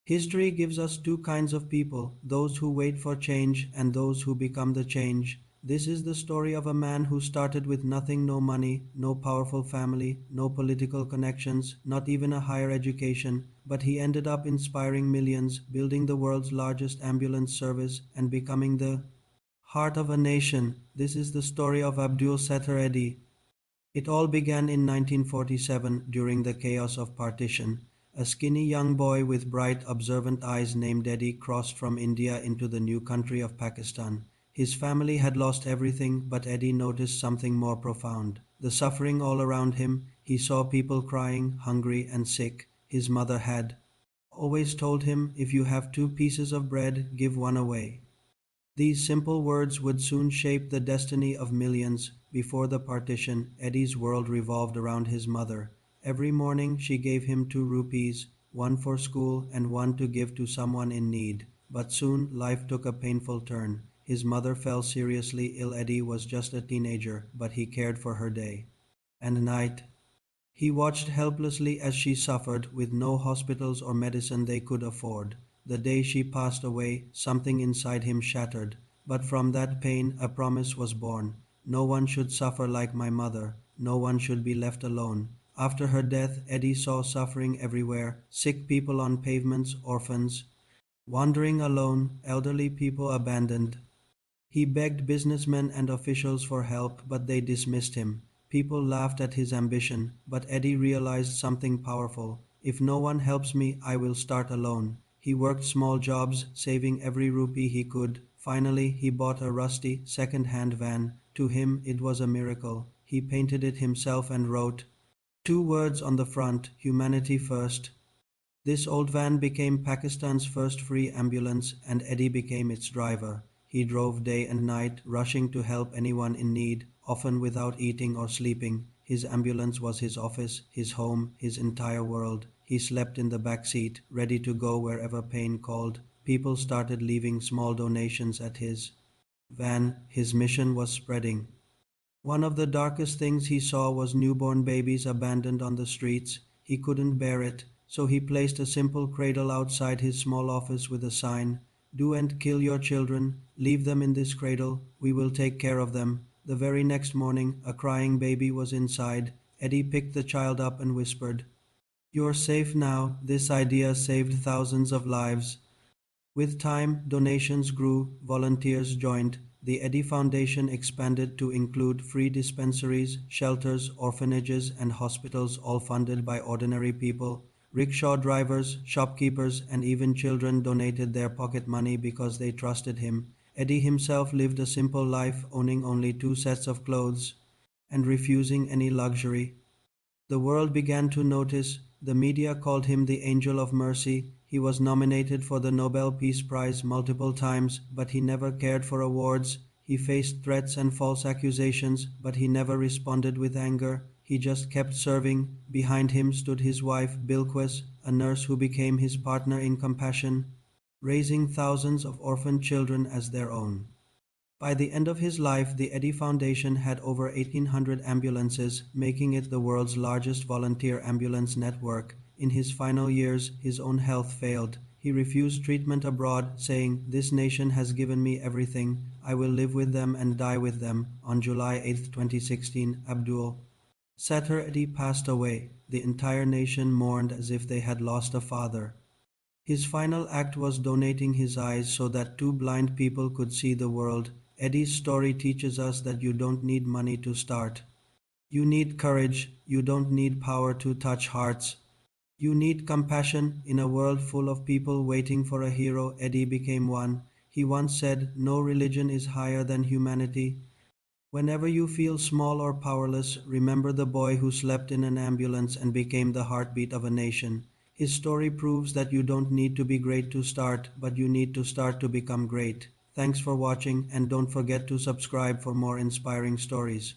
History gives us two kinds of people, those who wait for change and those who become the change. This is the story of a man who started with nothing, no money, no powerful family, no political connections, not even a higher education, but he ended up inspiring millions, building the world's largest ambulance service, and becoming the heart of a nation. This is the story of Abdul Sattar Edhi. It all began in 1947 during the chaos of partition. A skinny young boy with bright, observant eyes named Eddie crossed from India into the new country of Pakistan. His family had lost everything, but Eddie noticed something more profound. The suffering all around him. He saw people crying, hungry, and sick. His mother had always told him, if you have two pieces of bread, give one away. These simple words would soon shape the destiny of millions. Before the partition, Eddie's world revolved around his mother. Every morning she gave him 2 rupees, one for school and one to give to someone in need. But soon life took a painful turn. His mother fell seriously ill. Eddie was just a teenager, but he cared for her day and night. He watched helplessly as she suffered, with no hospitals or medicine they could afford. The day she passed away, something inside him shattered. But from that pain, a promise was born. No one should suffer like my mother. No one should be left alone. After her death, Eddie saw suffering everywhere, sick people on pavements, orphans, wandering alone, elderly people abandoned. He begged businessmen and officials for help, but they dismissed him. People laughed at his ambition, but Eddie realized something powerful. If no one helps me, I will start alone. He worked small jobs, saving every rupee he could. Finally, he bought a rusty, second-hand van. To him, it was a miracle. He painted it himself and wrote two words on the front: humanity first. This old van became Pakistan's first free ambulance, and Eddie became its driver. He drove day and night, rushing to help anyone in need, often without eating or sleeping. His ambulance was his office, his home, his entire world. He slept in the back seat, ready to go wherever pain called. People started leaving small donations at his van. His mission was spreading. One of the darkest things he saw was newborn babies abandoned on the streets. He couldn't bear it, so he placed a simple cradle outside his small office with a sign: Do and kill your children, leave them in this cradle, we will take care of them. The very next morning, a crying baby was inside. Eddie picked the child up and whispered, You're safe now. This idea saved thousands of lives. With time, donations grew, volunteers joined. The Eddy Foundation expanded to include free dispensaries, shelters, orphanages, and hospitals, all funded by ordinary people. Rickshaw drivers, shopkeepers, and even children donated their pocket money because they trusted him. Eddy himself lived a simple life, owning only 2 sets of clothes and refusing any luxury. The world began to notice. The media called him the Angel of Mercy. He was nominated for the Nobel Peace Prize multiple times, but he never cared for awards. He faced threats and false accusations, but he never responded with anger. He just kept serving. Behind him stood his wife, Bilquis, a nurse who became his partner in compassion, raising thousands of orphan children as their own. By the end of his life, the Eddy Foundation had over 1,800 ambulances, making it the world's largest volunteer ambulance network. In his final years, his own health failed. He refused treatment abroad, saying, This nation has given me everything. I will live with them and die with them. On July 8, 2016, Abdul Sattar Edhi passed away. The entire nation mourned as if they had lost a father. His final act was donating his eyes so that two blind people could see the world. Eddie's story teaches us that you don't need money to start. You need courage. You don't need power to touch hearts. You need compassion. In a world full of people waiting for a hero, Eddie became one. He once said, No religion is higher than humanity. Whenever you feel small or powerless, remember the boy who slept in an ambulance and became the heartbeat of a nation. His story proves that you don't need to be great to start, but you need to start to become great. Thanks for watching, and don't forget to subscribe for more inspiring stories.